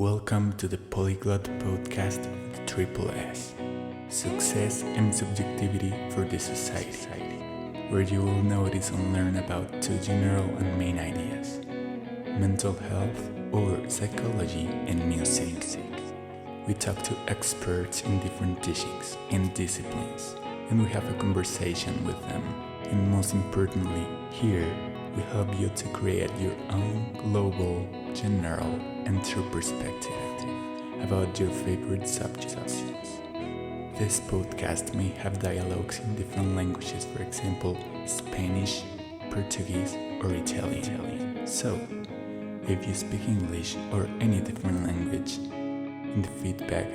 Welcome to the Polyglot Podcast with Triple S, Success and Subjectivity for the Society, where you will notice and learn about two general and main ideas, mental health or psychology and music. We talk to experts in different teachings and disciplines, and we have a conversation with them. And most importantly, here we help you to create your own global, general, and true perspective about your favorite subjects. This podcast may have dialogues in different languages, for example, Spanish, Portuguese, or Italian. So, if you speak English or any different language, in the feedback,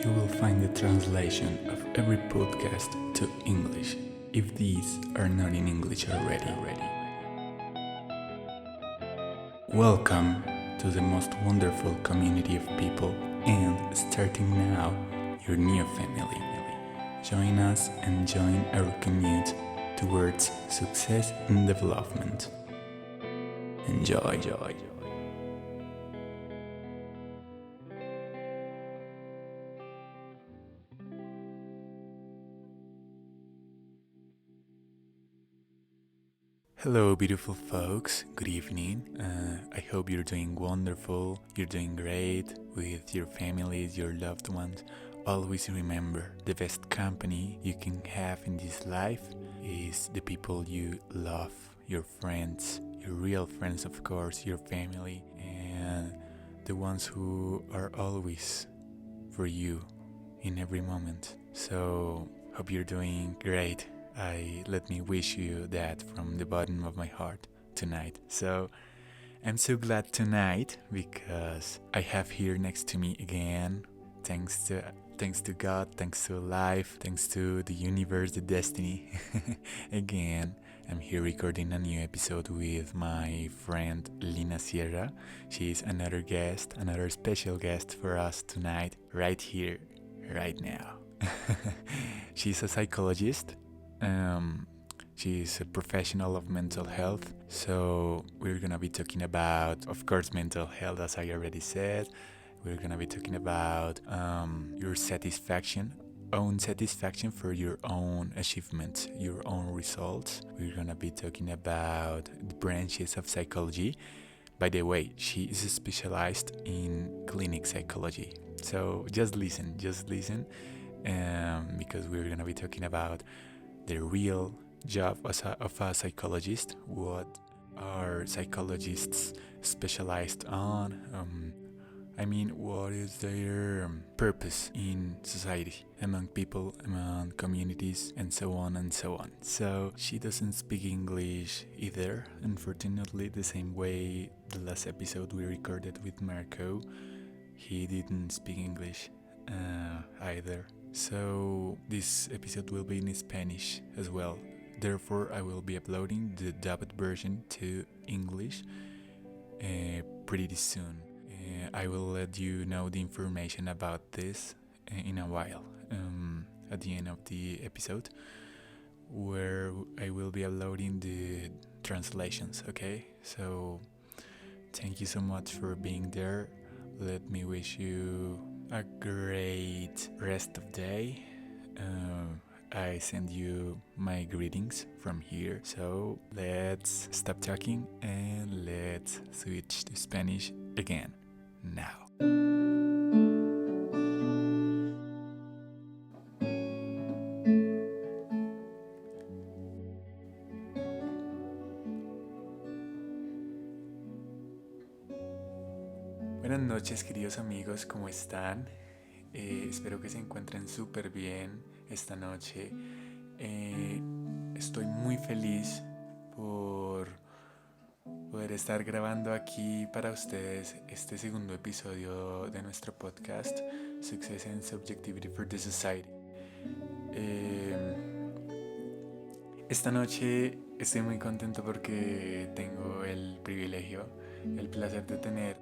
you will find the translation of every podcast to English, if these are not in English already. Welcome to the most wonderful community of people and, starting now, your new family. Join us and join our commute towards success and development. Enjoy. Hello, beautiful folks. Good evening. I hope you're doing wonderful. You're doing great with your families, your loved ones. Always remember, the best company you can have in this life is the people you love, your friends, your real friends, of course, your family, and the ones who are always for you in every moment. So, hope you're doing great. Let me wish you that from the bottom of my heart tonight. So I'm so glad tonight because I have here next to me again, thanks to God, thanks to life, thanks to the universe, the destiny. Again, I'm here recording a new episode with my friend Lina Sierra. She's another special guest for us tonight, right here, right now. She's a psychologist. She's a professional of mental health, so we're gonna be talking about, of course, mental health, as I already said. We're gonna be talking about your own satisfaction for your own achievements, your own results. We're gonna be talking about the branches of psychology. By the way, she is specialized in clinic psychology, so just listen, because we're gonna be talking about the real job of a psychologist, what are psychologists specialized on, what is their purpose in society, among people, among communities, and so on and so on. So she doesn't speak English either, unfortunately, the same way the last episode we recorded with Marco, he didn't speak English either. So this episode will be in Spanish as well. Therefore, I will be uploading the dubbed version to English pretty soon. I will let you know the information about this in a while, at the end of the episode, where I will be uploading the translations, okay? So thank you so much for being there. Let me wish you a great rest of day. I send you my greetings from here. So let's stop talking and let's switch to Spanish again now. Buenas noches, queridos amigos, ¿cómo están? Espero que se encuentren súper bien esta noche. Estoy muy feliz por poder estar grabando aquí para ustedes este segundo episodio de nuestro podcast Success and Subjectivity for the Society. Esta noche estoy muy contento porque tengo el privilegio, el placer de tener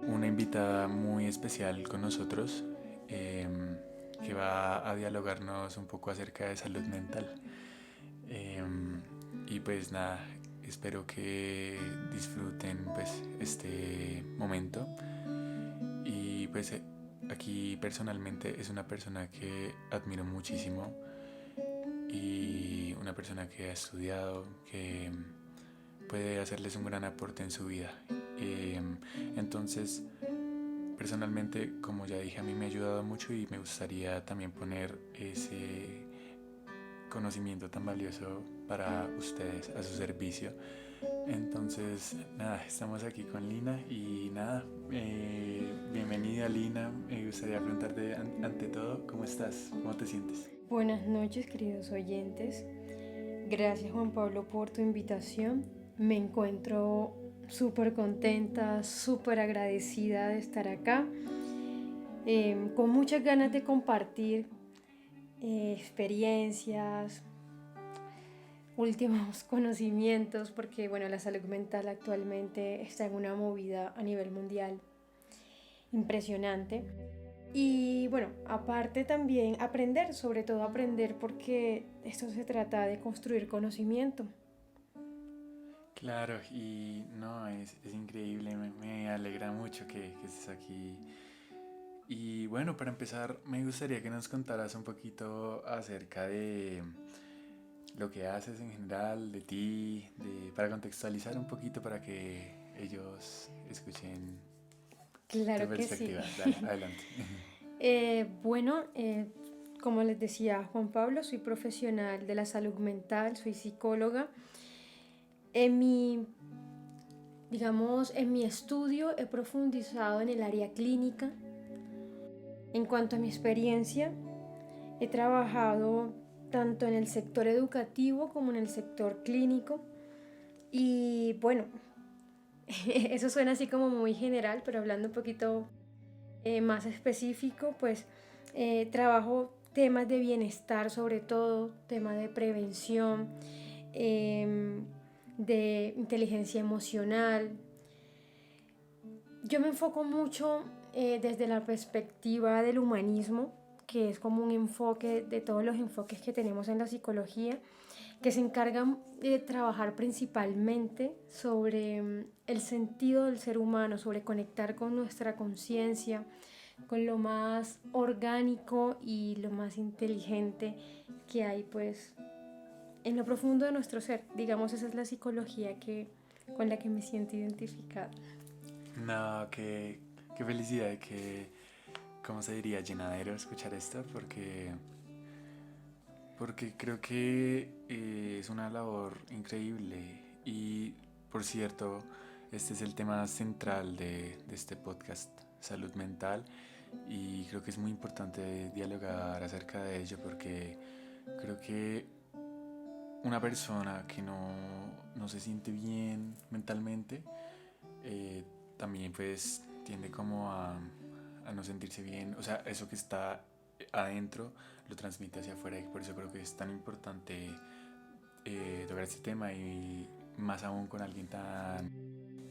una invitada muy especial con nosotros, que va a dialogarnos un poco acerca de salud mental. Y pues nada, espero que disfruten pues este momento y pues aquí personalmente es una persona que admiro muchísimo y una persona que ha estudiado, que puede hacerles un gran aporte en su vida. Eh, entonces, personalmente, como ya dije, a mí me ha ayudado mucho y me gustaría también poner ese conocimiento tan valioso para ustedes a su servicio. Entonces, nada, estamos aquí con Lina y nada, bienvenida Lina. Me gustaría preguntarte ante todo, ¿cómo estás? ¿Cómo te sientes? Buenas noches, queridos oyentes. Gracias, Juan Pablo, por tu invitación. Me encuentro súper contenta, súper agradecida de estar acá, con muchas ganas de compartir experiencias, últimos conocimientos, porque bueno, la salud mental actualmente está en una movida a nivel mundial impresionante. Y bueno, aparte también aprender, sobre todo aprender porque esto se trata de construir conocimiento. Claro, y no, es increíble, me alegra mucho que estés aquí. Y bueno, para empezar, me gustaría que nos contaras un poquito acerca de lo que haces en general, de ti, para contextualizar un poquito para que ellos escuchen tu Claro que sí. perspectiva. Dale, adelante. Bueno, como les decía Juan Pablo, soy profesional de la salud mental, soy psicóloga. En mi, digamos, en mi estudio he profundizado en el área clínica. En cuanto a mi experiencia, he trabajado tanto en el sector educativo como en el sector clínico. Y bueno, eso suena así como muy general, pero hablando un poquito más específico, pues trabajo temas de bienestar, sobre todo, temas de prevención, de inteligencia emocional. Yo me enfoco mucho desde la perspectiva del humanismo, que es como un enfoque de todos los enfoques que tenemos en la psicología, que se encargan de trabajar principalmente sobre el sentido del ser humano, sobre conectar con nuestra conciencia, con lo más orgánico y lo más inteligente que hay pues en lo profundo de nuestro ser. Digamos, esa es la psicología con la que me siento identificada. No, qué felicidad, ¿cómo se diría? Llenadero escuchar esto, porque creo que es una labor increíble. Y por cierto, este es el tema central de este podcast, salud mental, y creo que es muy importante dialogar acerca de ello porque creo que una persona que no se siente bien mentalmente eh, también pues tiende como a no sentirse bien, o sea, eso que está adentro lo transmite hacia afuera y por eso creo que es tan importante tocar este tema y más aún con alguien tan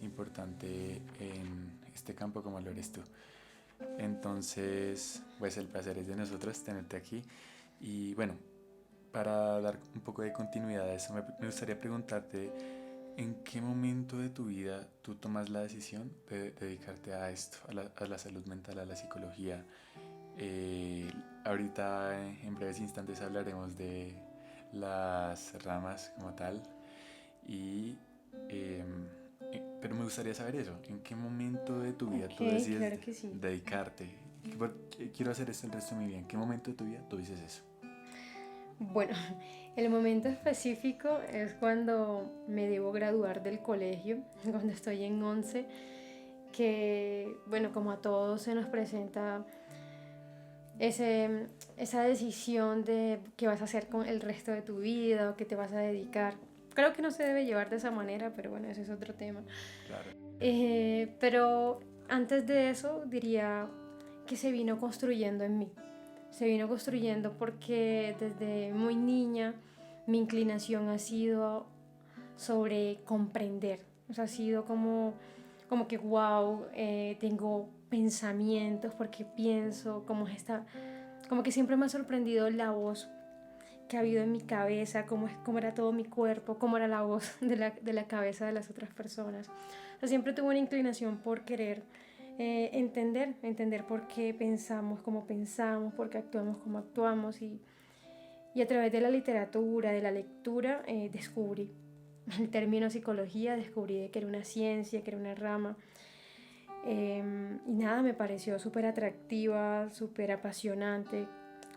importante en este campo como lo eres tú. Entonces, pues el placer es de nosotros tenerte aquí y bueno, para dar un poco de continuidad a eso, me gustaría preguntarte ¿en qué momento de tu vida tú tomas la decisión de dedicarte a esto, a la salud mental, a la psicología? Eh, ahorita en breves instantes hablaremos de las ramas como tal, y, eh, pero me gustaría saber eso, ¿en qué momento de tu vida tú Ok, decides claro que sí. dedicarte? Quiero hacer esto el resto de mi vida. ¿En qué momento de tu vida tú dices eso? Bueno, el momento específico es cuando me debo graduar del colegio, cuando estoy en 11, que bueno, como a todos se nos presenta esa decisión de qué vas a hacer con el resto de tu vida o qué te vas a dedicar. Creo que no se debe llevar de esa manera, pero bueno, ese es otro tema. Claro. Pero antes de eso diría que se vino construyendo en mí. Se vino construyendo porque desde muy niña mi inclinación ha sido sobre comprender. O sea, ha sido como que, wow, tengo pensamientos porque pienso, como que siempre me ha sorprendido la voz que ha habido en mi cabeza, cómo era todo mi cuerpo, cómo era la voz de la cabeza de las otras personas. O sea, siempre tuve una inclinación por querer entender por qué pensamos, por qué actuamos como actuamos y a través de la literatura, de la lectura, descubrí el término psicología, descubrí que era una ciencia, que era una rama. Y nada, me pareció súper atractiva, súper apasionante,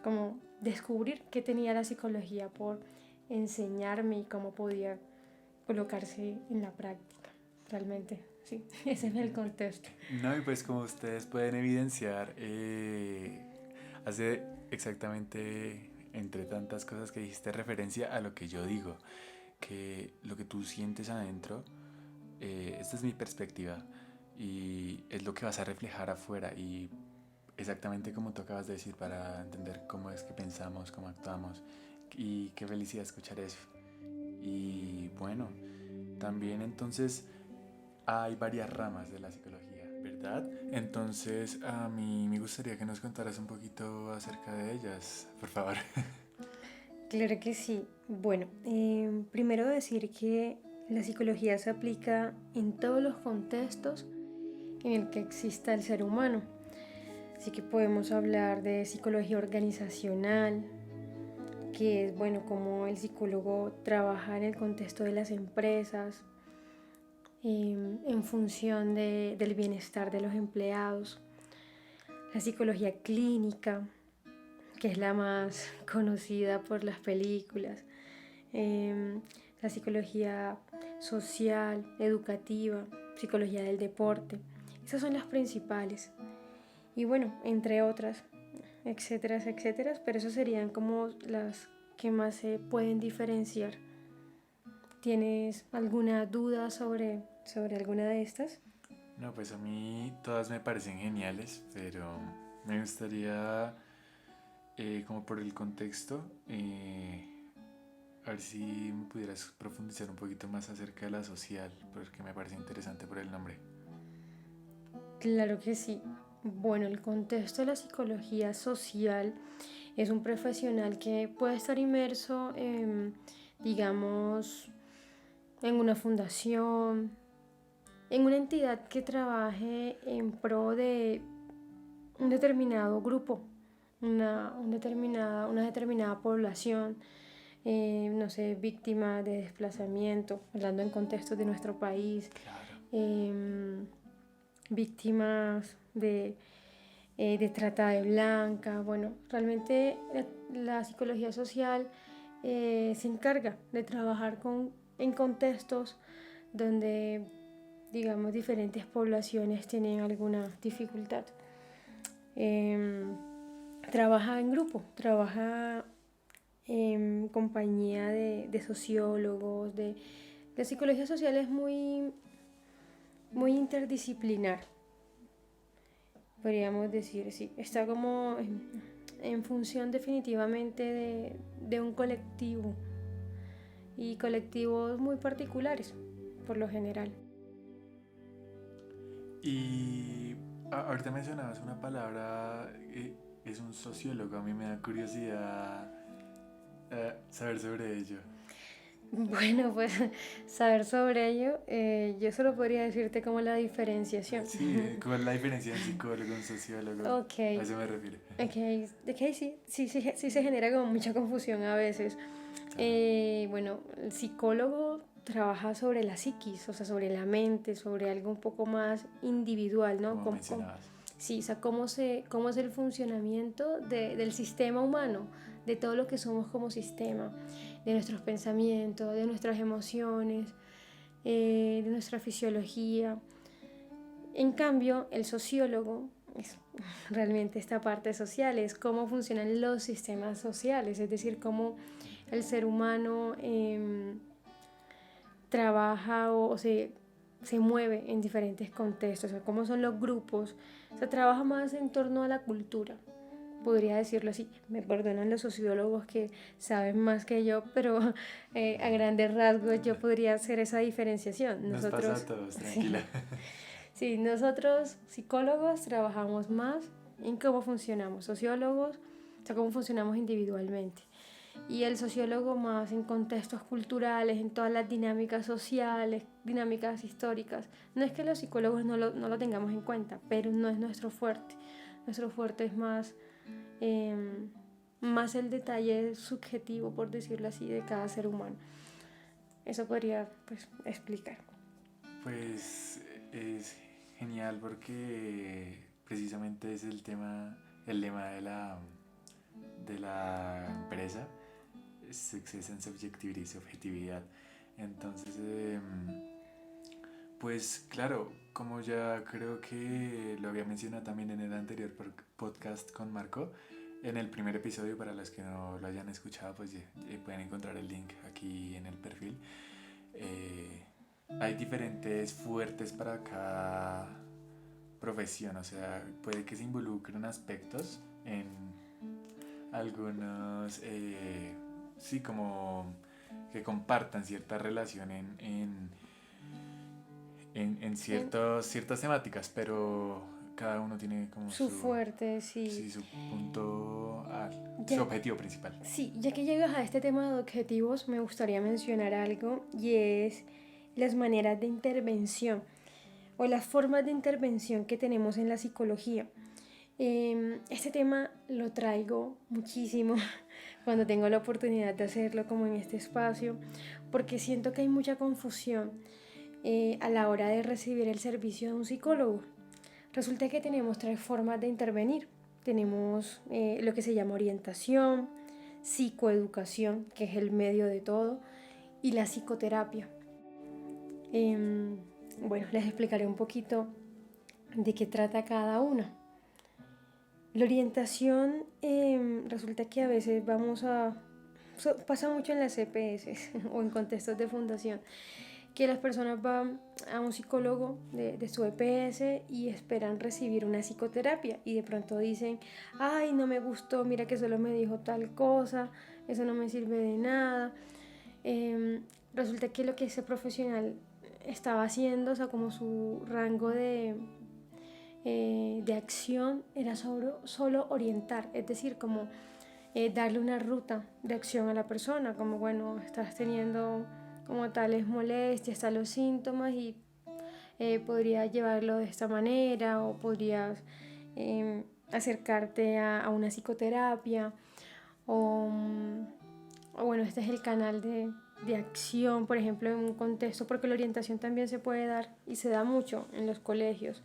como descubrir qué tenía la psicología por enseñarme y cómo podía colocarse en la práctica. Realmente, sí, ese es el contexto. No, y pues como ustedes pueden evidenciar, hace exactamente, entre tantas cosas que dijiste, referencia a lo que yo digo, que lo que tú sientes adentro, esta es mi perspectiva y es lo que vas a reflejar afuera y exactamente como tú acabas de decir para entender cómo es que pensamos, cómo actuamos y qué felicidad escuchar eso. Y bueno, también entonces hay varias ramas de la psicología, ¿verdad? Entonces a mí me gustaría que nos contaras un poquito acerca de ellas, por favor. Claro que sí. Bueno, primero decir que la psicología se aplica en todos los contextos en el que exista el ser humano. Así que podemos hablar de psicología organizacional, que es, bueno, como el psicólogo trabaja en el contexto de las empresas, en función del bienestar de los empleados. La psicología clínica, que es la más conocida por las películas. La psicología social, educativa, psicología del deporte. Esas son las principales. Y bueno, entre otras, etcétera, etcétera, pero esas serían como las que más se pueden diferenciar. ¿Tienes alguna duda sobre alguna de estas? No, pues a mí todas me parecen geniales, pero me gustaría, como por el contexto, a ver si me pudieras profundizar un poquito más acerca de la social, porque me parece interesante por el nombre. Claro que sí. Bueno, el contexto de la psicología social es un profesional que puede estar inmerso digamos, en una fundación, en una entidad que trabaje en pro de un determinado grupo, una determinada población, no sé, víctima de desplazamiento, hablando en contextos de nuestro país, Claro. víctimas de trata de blanca. Bueno, realmente la psicología social se encarga de trabajar en contextos donde, digamos, diferentes poblaciones tienen alguna dificultad. Trabaja en grupo, trabaja en compañía de sociólogos, la psicología social es muy interdisciplinar, podríamos decir, sí, está como en función definitivamente de un colectivo y colectivos muy particulares, por lo general. Y ahorita mencionabas una palabra, es un sociólogo, a mí me da curiosidad saber sobre ello. Bueno, pues saber sobre ello, yo solo podría decirte como la diferenciación. Sí, ¿cuál es la diferencia de un psicólogo y un sociólogo? Ok, A eso me refiero. ok, sí se genera como mucha confusión a veces. Claro, Bueno, el psicólogo trabaja sobre la psiquis, o sea, sobre la mente, sobre algo un poco más individual, ¿no? como mencionabas. Sí, o sea, cómo es el funcionamiento del sistema humano, de todo lo que somos como sistema, de nuestros pensamientos, de nuestras emociones, de nuestra fisiología. En cambio, el sociólogo es realmente esta parte social, es cómo funcionan los sistemas sociales, es decir, cómo el ser humano trabaja o se mueve en diferentes contextos, o sea, cómo son los grupos, o sea, trabaja más en torno a la cultura, podría decirlo así. Me perdonan los sociólogos que saben más que yo, pero a grandes rasgos yo podría hacer esa diferenciación. Nos pasa a todos, tranquila. Sí, nosotros psicólogos trabajamos más en cómo funcionamos, sociólogos, o sea, cómo funcionamos individualmente. y el sociólogo más en contextos culturales, en todas las dinámicas sociales, dinámicas históricas. No es que los psicólogos no lo tengamos en cuenta, pero no es nuestro fuerte. Nuestro fuerte es más el detalle subjetivo, por decirlo así, de cada ser humano. Eso podría pues explicar. Pues es genial porque precisamente es el lema de la empresa, Success and Subjectivity, objetividad. Entonces, pues claro, como ya creo que lo había mencionado también en el anterior podcast con Marco, en el primer episodio, para los que no lo hayan escuchado, pues pueden encontrar el link aquí en el perfil. Hay diferentes fuertes para cada profesión, o sea, puede que se involucren aspectos en algunos, sí, como que compartan cierta relación en ciertas temáticas, pero cada uno tiene como su fuerte, sí. Sí, su punto, Ya, su objetivo principal. Sí, ya que llegas a este tema de objetivos, me gustaría mencionar algo y es las maneras de intervención o las formas de intervención que tenemos en la psicología. Este tema lo traigo muchísimo cuando tengo la oportunidad de hacerlo como en este espacio, porque siento que hay mucha confusión a la hora de recibir el servicio de un psicólogo. Resulta que tenemos 3 formas de intervenir. Tenemos lo que se llama orientación, psicoeducación, que es el medio de todo, y la psicoterapia. Bueno, les explicaré un poquito de qué trata cada una. La orientación resulta que a veces pasa mucho en las CPS o en contextos de fundación, que las personas van a un psicólogo de su EPS y esperan recibir una psicoterapia y de pronto dicen, ay, no me gustó, mira que solo me dijo tal cosa, eso no me sirve de nada. Resulta que lo que ese profesional estaba haciendo, o sea, como su rango de acción era solo orientar, es decir, como darle una ruta de acción a la persona, como bueno, estás teniendo como tales molestias, tales síntomas y podrías llevarlo de esta manera o podrías acercarte a una psicoterapia o bueno, este es el canal de acción, por ejemplo, en un contexto, porque la orientación también se puede dar y se da mucho en los colegios,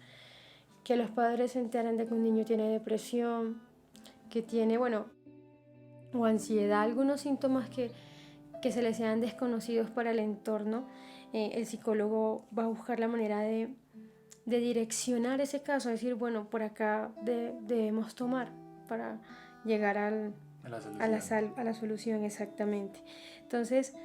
que los padres se enteran de que un niño tiene depresión, que tiene, bueno, o ansiedad, algunos síntomas que se les sean desconocidos para el entorno. El psicólogo va a buscar la manera de direccionar ese caso, decir, bueno, por acá debemos tomar para llegar a la solución, exactamente. Entonces,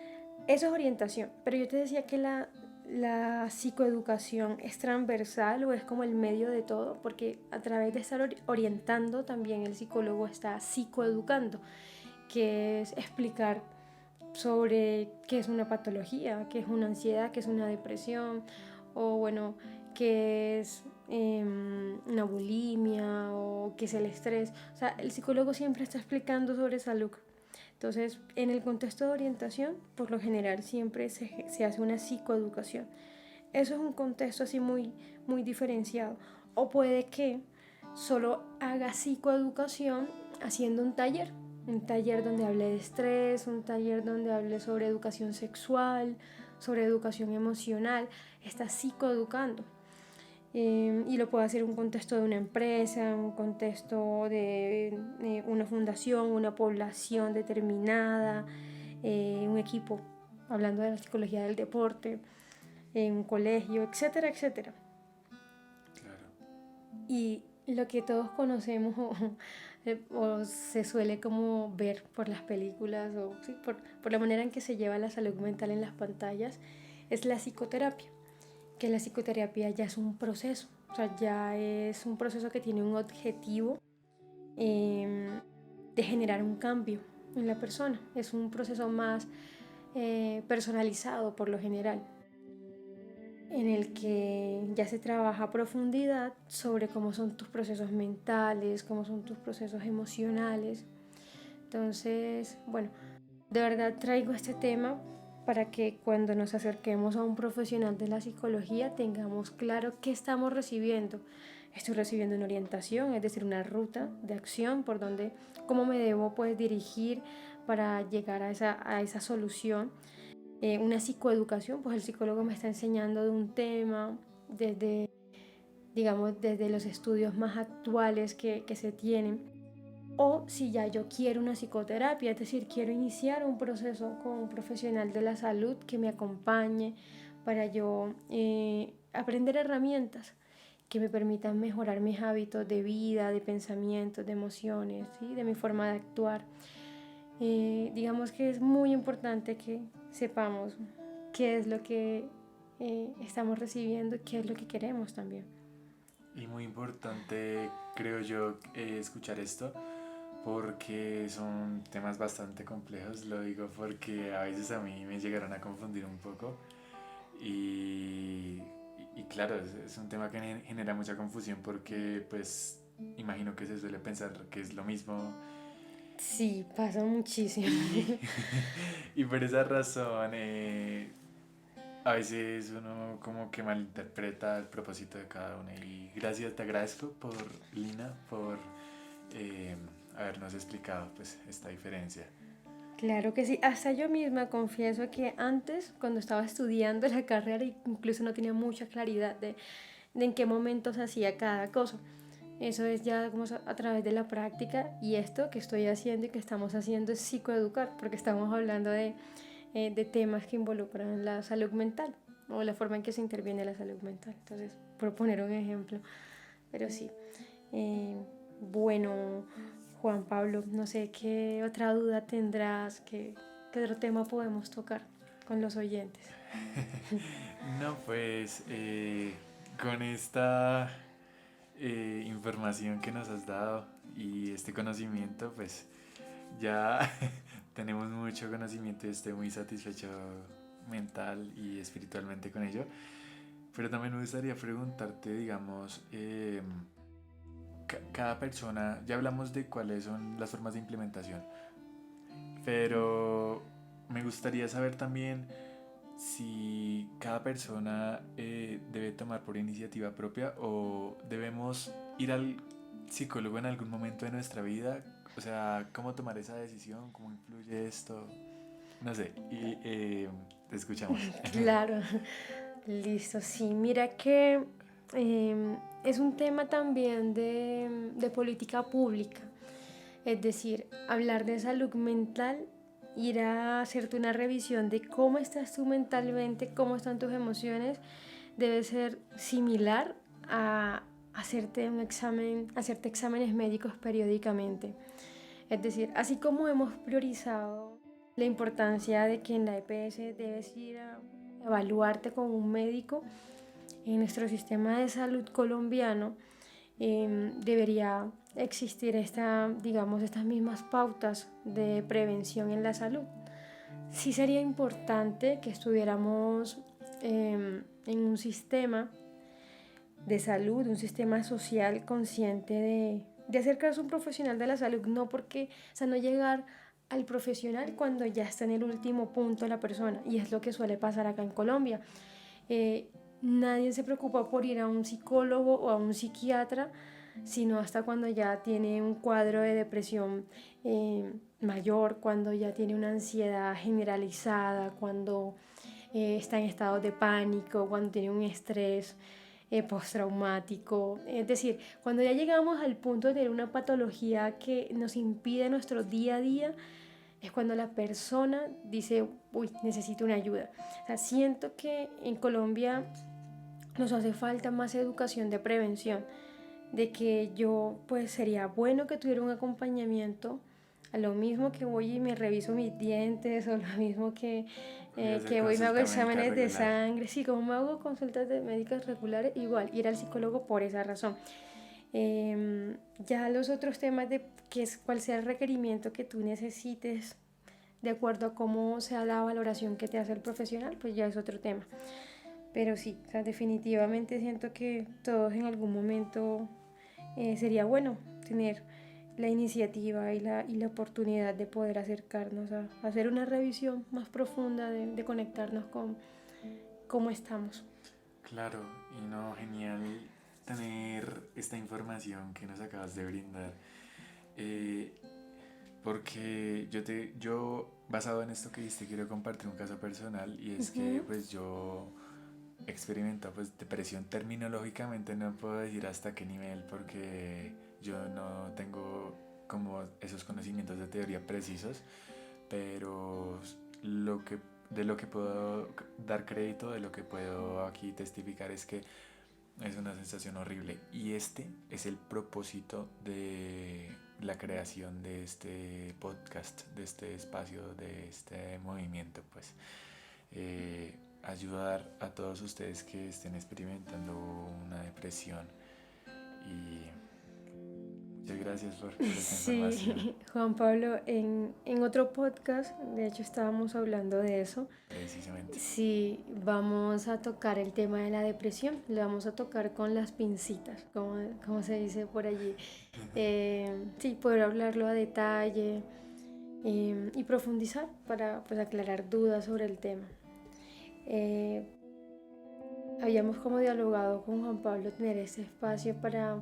eso es orientación, pero yo te decía que la psicoeducación es transversal o es como el medio de todo, porque a través de estar orientando también el psicólogo está psicoeducando, que es explicar sobre qué es una patología, qué es una ansiedad, qué es una depresión, o bueno, qué es una bulimia o qué es el estrés. O sea, el psicólogo siempre está explicando sobre salud. Entonces, en el contexto de orientación, por lo general siempre se hace una psicoeducación. Eso es un contexto así muy, muy diferenciado. O puede que solo haga psicoeducación haciendo un taller donde hable de estrés, un taller donde hable sobre educación sexual, sobre educación emocional. Está psicoeducando. Y lo puede hacer en un contexto de una empresa, un contexto de una fundación, una población determinada, un equipo, hablando de la psicología del deporte, en un colegio, etcétera, etcétera. Claro. Y lo que todos conocemos o se suele como ver por las películas o sí, por la manera en que se lleva la salud mental en las pantallas es la psicoterapia, que la psicoterapia ya es un proceso, o sea, ya es un proceso que tiene un objetivo de generar un cambio en la persona, es un proceso más personalizado por lo general, en el que ya se trabaja a profundidad sobre cómo son tus procesos mentales, cómo son tus procesos emocionales. Entonces, bueno, De verdad traigo este tema para que cuando nos acerquemos a un profesional de la psicología tengamos claro qué estamos recibiendo. Estoy recibiendo una orientación, es decir, una ruta de acción por donde, cómo me debo pues dirigir para llegar a esa solución. Una psicoeducación, pues el psicólogo me está enseñando de un tema desde, digamos, desde los estudios más actuales que se tienen. O si ya yo quiero una psicoterapia, es decir, quiero iniciar un proceso con un profesional de la salud que me acompañe para yo aprender herramientas que me permitan mejorar mis hábitos de vida, de pensamientos, de emociones, ¿sí? De mi forma de actuar. Digamos que es muy importante que sepamos qué es lo que estamos recibiendo y qué es lo que queremos también. Y muy importante, creo yo, escuchar esto porque son temas bastante complejos, lo digo porque a veces a mí me llegaron a confundir un poco y, y claro, es un tema que genera mucha confusión porque pues imagino que se suele pensar que es lo mismo Sí, pasa muchísimo. y, y por esa razón a veces uno como que malinterpreta el propósito de cada uno y gracias, te agradezco por Lina, por eh, habernos explicado pues esta diferencia. Claro que sí, hasta yo misma confieso que antes, cuando estaba estudiando la carrera, incluso no tenía mucha claridad de en qué momentos hacía cada cosa. Eso es ya como a través de la práctica y esto que estoy haciendo y que estamos haciendo es psicoeducar, porque estamos hablando de temas que involucran la salud mental o la forma en que se interviene la salud mental. Entonces, por poner un ejemplo, pero sí. Eh, bueno, Juan Pablo, no sé qué otra duda tendrás, qué otro tema podemos tocar con los oyentes. No, pues con esta información que nos has dado y este conocimiento, pues ya tenemos mucho conocimiento y estoy muy satisfecho mental y espiritualmente con ello. Pero también me gustaría preguntarte, digamos, cada persona, ya hablamos de cuáles son las formas de implementación, pero me gustaría saber también si cada persona debe tomar por iniciativa propia o debemos ir al psicólogo en algún momento de nuestra vida. O sea, ¿cómo tomar esa decisión? ¿Cómo influye esto? No sé, y te escuchamos. Claro, listo, sí, mira que es un tema también de política pública, es decir, hablar de salud mental, ir a hacerte una revisión de cómo estás tú mentalmente, cómo están tus emociones, debe ser similar a hacerte un examen, hacerte exámenes médicos periódicamente. Es decir, así como hemos priorizado la importancia de que en la EPS debes ir a evaluarte con un médico, en nuestro sistema de salud colombiano debería existir digamos, estas mismas pautas de prevención en la salud. Sí sería importante que estuviéramos en un sistema de salud, un sistema social consciente de acercarse a un profesional de la salud, no porque, o sea, no llegar al profesional cuando ya está en el último punto la persona, y es lo que suele pasar acá en Colombia. Eh, Nadie se preocupa por ir a un psicólogo o a un psiquiatra, sino hasta cuando ya tiene un cuadro de depresión mayor, cuando ya tiene una ansiedad generalizada, cuando está en estado de pánico, cuando tiene un estrés postraumático. Es decir, cuando ya llegamos al punto de tener una patología que nos impide nuestro día a día, es cuando la persona dice, uy, necesito una ayuda. O sea, siento que en Colombia nos hace falta más educación de prevención, de que yo pues sería bueno que tuviera un acompañamiento, a lo mismo que voy y me reviso mis dientes o lo mismo que voy y me hago exámenes de sangre, sí, como me hago consultas de médicas regulares, igual ir al psicólogo por esa razón. Ya los otros temas de cuál sea el requerimiento que tú necesites de acuerdo a cómo sea la valoración que te hace el profesional, pues ya es otro tema. Pero sí, o sea, definitivamente siento que todos en algún momento sería bueno tener la iniciativa y la oportunidad de poder acercarnos a hacer una revisión más profunda de conectarnos con cómo estamos. Claro, y no, genial tener esta información que nos acabas de brindar. Eh, Porque yo, basado en esto que diste, quiero compartir un caso personal y es que Ujú. pues yo experimento pues depresión terminológicamente, no puedo decir hasta qué nivel porque yo no tengo como esos conocimientos de teoría precisos, pero lo que, de lo que puedo dar crédito, de lo que puedo aquí testificar es que es una sensación horrible y este es el propósito de la creación de este podcast, de este espacio, de este movimiento, pues ayudar a todos ustedes que estén experimentando una depresión y muchas gracias por esta información, Sí, Juan Pablo, en otro podcast, de hecho estábamos hablando de eso. precisamente. Sí, vamos a tocar el tema de la depresión, lo vamos a tocar con las pincitas, como se dice por allí. Sí, poder hablarlo a detalle y profundizar para pues, aclarar dudas sobre el tema. Eh, Habíamos como dialogado con Juan Pablo tener este espacio para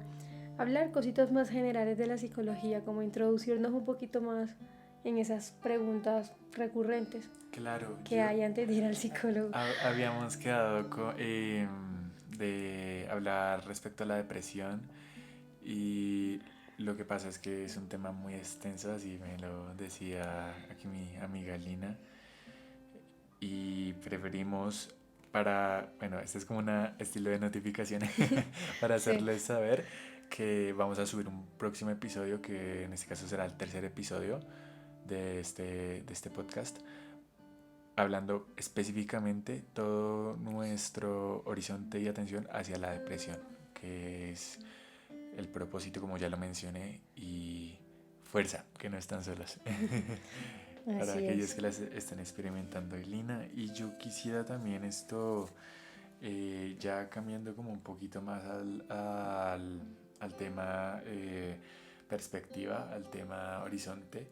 hablar cositas más generales de la psicología, como introducirnos un poquito más en esas preguntas recurrentes Claro, que hay antes de ir al psicólogo. habíamos quedado de hablar respecto a la depresión y lo que pasa es que es un tema muy extenso, así me lo decía aquí mi amiga Lina, y preferimos bueno, este es como un estilo de notificación para Sí. hacerles saber que vamos a subir un próximo episodio, que en este caso será el tercer episodio de este podcast, hablando específicamente todo nuestro horizonte y atención hacia la depresión, que es el propósito, como ya lo mencioné, y fuerza, que no están solos. Para Así aquellos es. que las están experimentando, Lina. Y yo quisiera también esto, ya cambiando como un poquito más al tema perspectiva, al tema horizonte,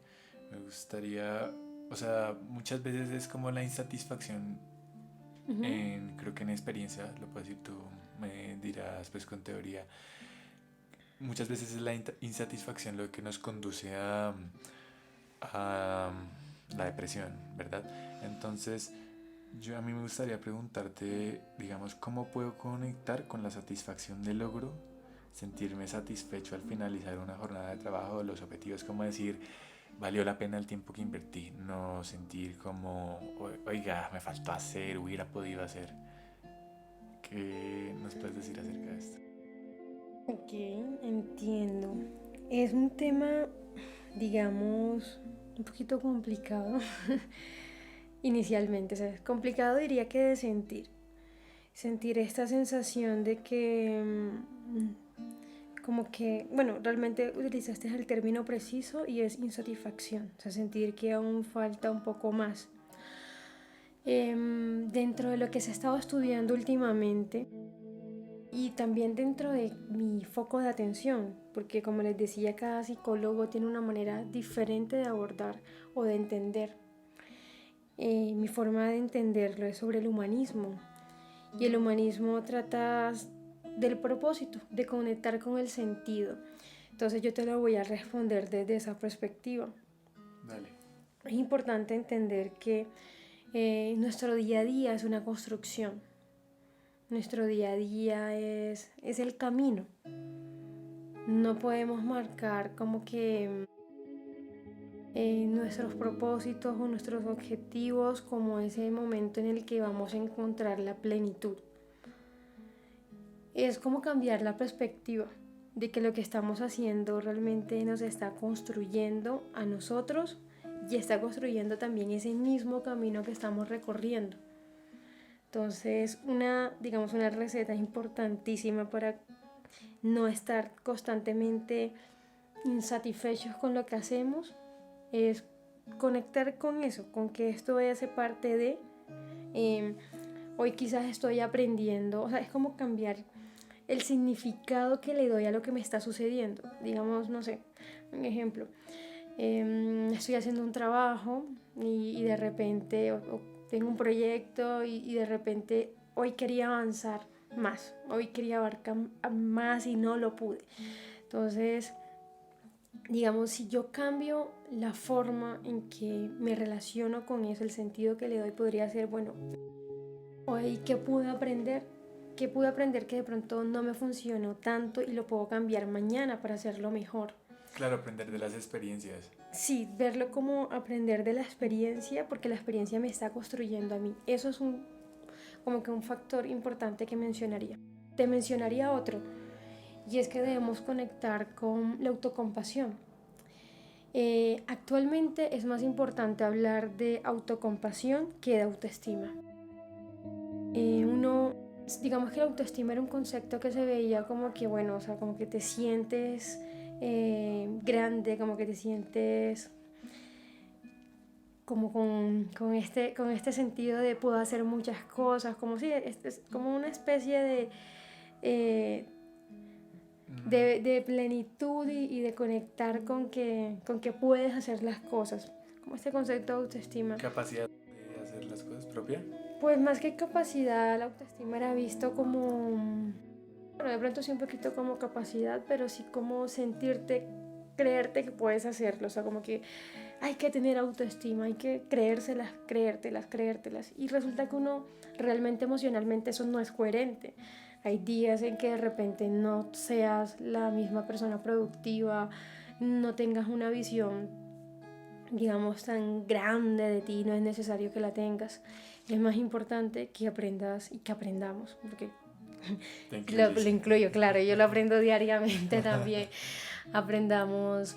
me gustaría, o sea, muchas veces es como la insatisfacción, Ujú. creo que en experiencia, lo puedes decir tú, me dirás pues con teoría, muchas veces es la insatisfacción lo que nos conduce a la depresión, ¿verdad? Entonces, a mí me gustaría preguntarte, digamos, ¿cómo puedo conectar con la satisfacción del logro? Sentirme satisfecho al finalizar una jornada de trabajo, los objetivos, como decir, valió la pena el tiempo que invertí, no sentir como, oiga, me faltó hacer, hubiera podido hacer. ¿Qué nos puedes decir acerca de esto? Ok, entiendo. Es un tema, digamos, un poquito complicado inicialmente. O sea, complicado diría que de sentir. Sentir esta sensación de que, como que, bueno, realmente utilizaste el término preciso y es insatisfacción. O sea, sentir que aún falta un poco más. Dentro de lo que se ha estado estudiando últimamente, y también dentro de mi foco de atención, porque como les decía, cada psicólogo tiene una manera diferente de abordar o de entender. Mi forma de entenderlo es sobre el humanismo. Y el humanismo trata del propósito, de conectar con el sentido. Entonces yo te lo voy a responder desde esa perspectiva. Dale. Es importante entender que nuestro día a día es una construcción. Nuestro día a día es el camino. No podemos marcar como que nuestros propósitos o nuestros objetivos como ese momento en el que vamos a encontrar la plenitud. Es como cambiar la perspectiva de que lo que estamos haciendo realmente nos está construyendo a nosotros y está construyendo también ese mismo camino que estamos recorriendo. Entonces, digamos, una receta importantísima para no estar constantemente insatisfechos con lo que hacemos es conectar con eso, con que esto hace parte de, hoy quizás estoy aprendiendo, o sea, es como cambiar el significado que le doy a lo que me está sucediendo. Digamos, no sé, un ejemplo. Estoy haciendo un trabajo y de repente o tengo un proyecto y de repente hoy quería avanzar más, hoy quería abarcar más y no lo pude. Entonces, digamos, si yo cambio la forma en que me relaciono con eso, el sentido que le doy podría ser, bueno, hoy qué pude aprender, que de pronto no me funcionó tanto y lo puedo cambiar mañana para hacerlo mejor. Claro, aprender de las experiencias. Sí, verlo como aprender de la experiencia, porque la experiencia me está construyendo a mí. Eso es como que un factor importante que mencionaría. Te mencionaría otro, y es que debemos conectar con la autocompasión. Actualmente es más importante hablar de autocompasión que de autoestima. Digamos que la autoestima era un concepto que se veía como que, bueno, o sea, como que te sientes grande, como que te sientes como con este sentido de puedo hacer muchas cosas, como si es como una especie de plenitud y de conectar con que puedes hacer las cosas, como este concepto de autoestima. Capacidad de hacer las cosas propia. Pues más que capacidad, la autoestima era visto como, bueno, de pronto sí un poquito como capacidad, pero sí como sentirte, creerte que puedes hacerlo, o sea, como que hay que tener autoestima, hay que creérselas, creértelas. Y resulta que uno realmente emocionalmente eso no es coherente. Hay días en que de repente no seas la misma persona productiva, no tengas una visión, digamos, tan grande de ti, no es necesario que la tengas. Es más importante que aprendas y que aprendamos, porque lo incluyo, claro, yo lo aprendo diariamente también. Aprendamos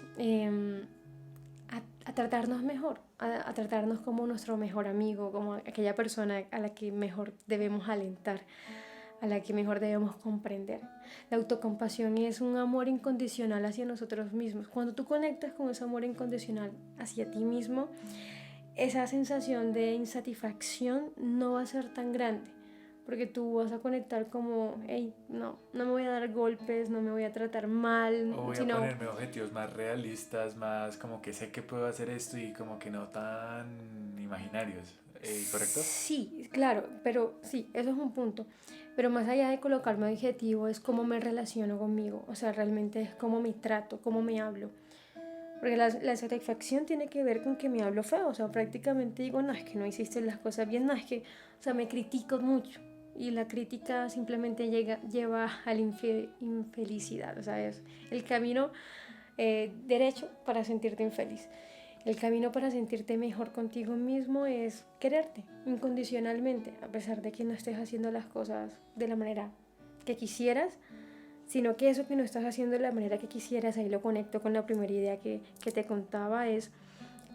a tratarnos mejor, a tratarnos como nuestro mejor amigo, como aquella persona a la que mejor debemos alentar, a la que mejor debemos comprender. La autocompasión es un amor incondicional hacia nosotros mismos. Cuando tú conectas con ese amor incondicional hacia ti mismo, esa sensación de insatisfacción no va a ser tan grande, porque tú vas a conectar como, hey, no me voy a dar golpes, no me voy a tratar mal, O voy a sino ponerme objetivos más realistas, más como que sé que puedo hacer esto y como que no tan imaginarios. ¿Correcto? sí, claro, pero sí, eso es un punto. Pero más allá de colocarme objetivo, es cómo me relaciono conmigo. O sea, realmente es cómo me trato, cómo me hablo. Porque la satisfacción tiene que ver con que me hablo feo. O sea, prácticamente digo, no, es que no hiciste las cosas bien, no, es que, o sea, me critico mucho. Y la crítica simplemente lleva a la infelicidad. O sea, es el camino derecho para sentirte infeliz. El camino para sentirte mejor contigo mismo es quererte incondicionalmente, a pesar de que no estés haciendo las cosas de la manera que quisieras, sino que eso que no estás haciendo de la manera que quisieras, ahí lo conecto con la primera idea que te contaba, es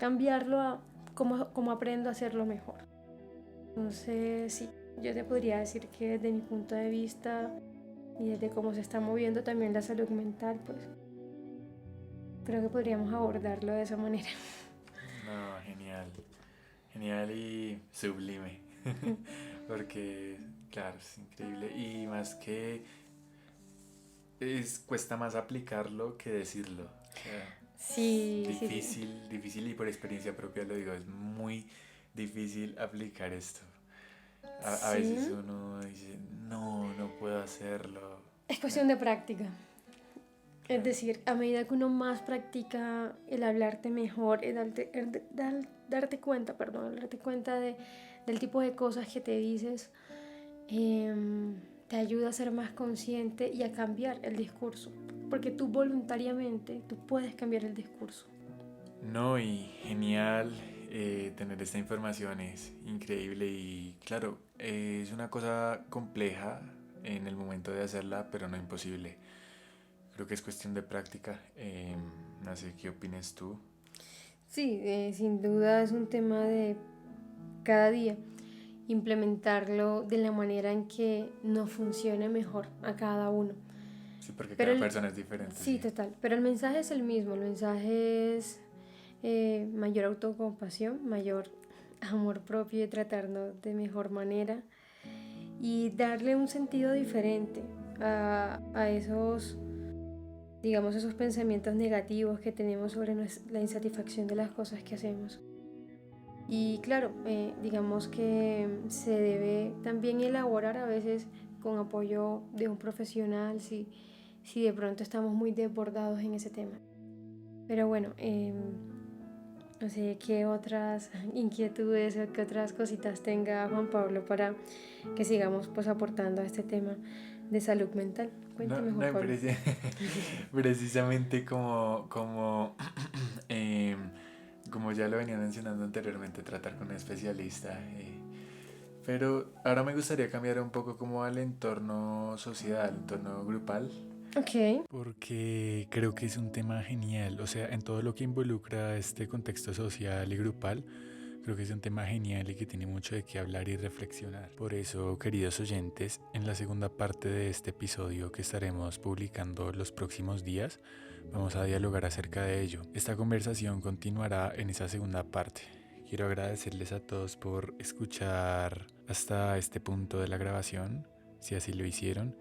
cambiarlo a cómo aprendo a hacerlo mejor. Entonces, sí, yo te podría decir que desde mi punto de vista y desde cómo se está moviendo también la salud mental, pues creo que podríamos abordarlo de esa manera. No, genial. Genial y sublime. Porque, claro, es increíble. Y más que cuesta más aplicarlo que decirlo. O sea, Sí, es sí, sí. difícil, difícil y por experiencia propia lo digo, es muy difícil aplicar esto. A Sí, veces uno dice, no, no puedo hacerlo. es cuestión de práctica. Es Claro. decir, a medida que uno más practica el hablarte mejor, darte cuenta, darte cuenta del tipo de cosas que te dices, te ayuda a ser más consciente y a cambiar el discurso. Porque tú voluntariamente, tú puedes cambiar el discurso. No, y genial tener esta información, es increíble y claro, es una cosa compleja en el momento de hacerla, pero no imposible. Creo que es cuestión de práctica. No sé qué opinas tú. Sí, sin duda es un tema de cada día implementarlo de la manera en que nos funcione mejor a cada uno. Sí, porque Pero cada persona es diferente, sí, sí. total, pero el mensaje es el mismo, el mensaje es mayor autocompasión, mayor amor propio y tratarnos de mejor manera y darle un sentido diferente a esos, digamos, esos pensamientos negativos que tenemos sobre la insatisfacción de las cosas que hacemos. Y claro, digamos que se debe también elaborar a veces con apoyo de un profesional si de pronto estamos muy desbordados en ese tema. Pero bueno, no sé qué otras inquietudes o qué otras cositas tenga Juan Pablo para que sigamos pues aportando a este tema de salud mental. Cuéntame, Juan Pablo. Precisamente como ya lo venía mencionando anteriormente, tratar con un especialista. Pero ahora me gustaría cambiar un poco como al entorno social, al entorno grupal. Ok. Porque creo que es un tema genial, o sea, en todo lo que involucra este contexto social y grupal, creo que es un tema genial y que tiene mucho de qué hablar y reflexionar. Por eso, queridos oyentes, en la segunda parte de este episodio que estaremos publicando los próximos días, vamos a dialogar acerca de ello. Esta conversación continuará en esa segunda parte. Quiero agradecerles a todos por escuchar hasta este punto de la grabación, si así lo hicieron.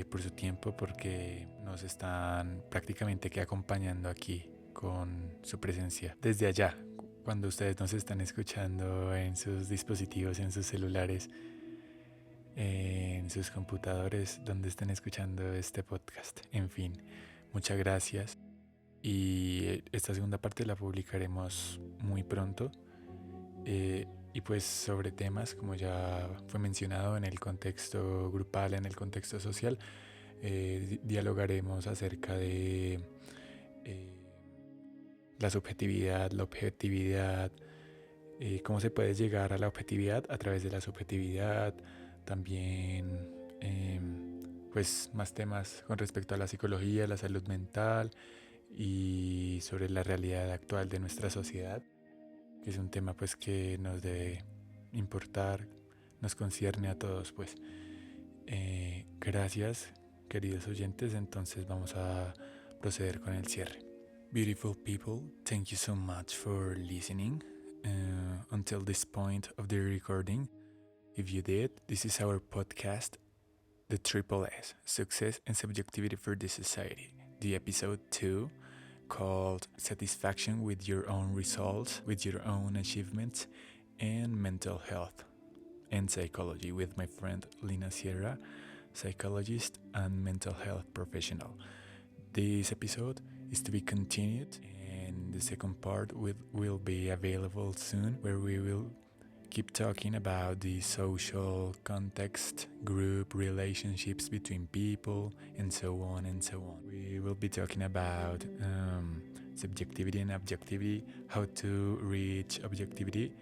Por su tiempo, porque nos están prácticamente que acompañando aquí con su presencia desde allá, cuando ustedes nos están escuchando en sus dispositivos, en sus celulares, en sus computadores, donde estén escuchando este podcast. En fin, muchas gracias y esta segunda parte la publicaremos muy pronto. Y pues sobre temas, como ya fue mencionado, en el contexto grupal, en el contexto social, dialogaremos acerca de eh, la subjetividad, la objetividad, cómo se puede llegar a la objetividad a través de la subjetividad, también pues más temas con respecto a la psicología, la salud mental y sobre la realidad actual de nuestra sociedad, que es un tema pues que nos debe importar, nos concierne a todos pues. Gracias, queridos oyentes, entonces vamos a proceder con el cierre. Beautiful people, thank you so much for listening until this point of the recording. If you did, this is our podcast, the Triple S, Success and Subjectivity for the Society, the episode 2, called Satisfaction with Your Own Results, with Your Own Achievements, and Mental Health and Psychology, with my friend Lina Sierra, psychologist and mental health professional. This episode is to be continued, and the second part will be available soon, where we will keep talking about the social context, group relationships between people, and so on and so on. We will be talking about subjectivity and objectivity, how to reach objectivity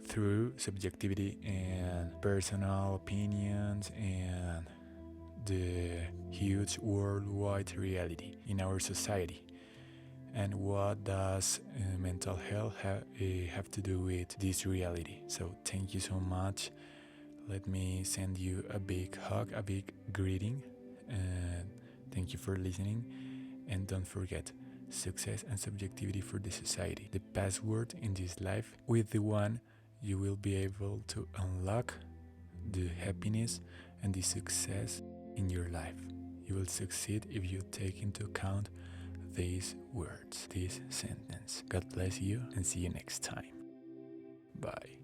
through subjectivity and personal opinions and the huge worldwide reality in our society. And what does mental health have to do with this reality? So thank you so much. Let me send you a big hug, a big greeting, and thank you for listening. And don't forget, success and subjectivity for the society, the password in this life. With the one, you will be able to unlock the happiness and the success in your life. You will succeed if you take into account these words, this sentence. God bless you and see you next time. Bye.